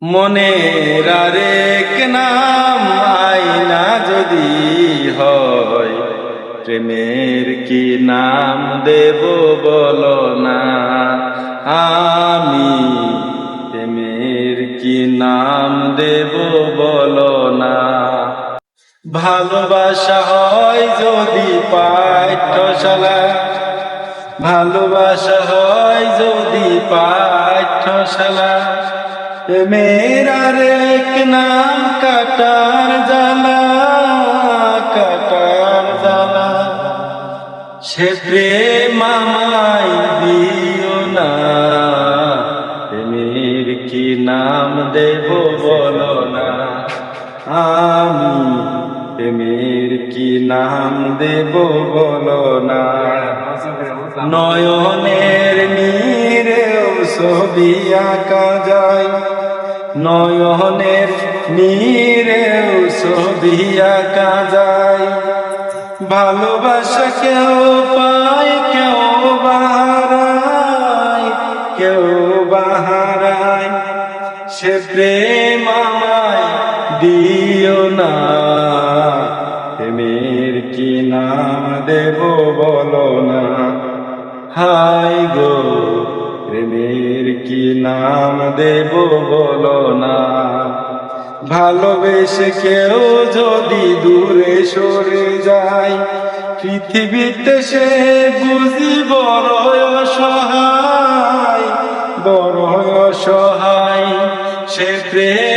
মনের আরেক নাম আয়না যদি হয়, প্রেমের কি নাম দেব বলো না। আমি প্রেমের কি নাম দেব বলো না। ভালোবাসা হয় যদি পাঠ্যশালা, ভালোবাসা হয় যদি পাঠ্যশালা, প্রেমের আরেক নাম কাটার জ্বালা, কাটার জ্বালা। সে প্রেম আমায় দিও না, প্রেমের কি নাম দেব বলো না। আমি প্রেমের কি নাম দেব বলো না। নয়নের নীরেও ছবি আঁকা যায়, নয়নের নীরেও ছবি আঁকা যায়। ভালোবাসা কেউ পায় কেউ বাহারায়, কেউ বাহারায়। সে প্রেম আমায় দিও না, প্রেমের কি নাম দেব বলো না। হায় গো প্রেমের কি নাম দেব বলো না। ভালোবেসে কেউ যদি দূরে সরে যায়, পৃথিবীতে সে বুঝি বড় অসহায়, বড় অসহায়। সে প্রেম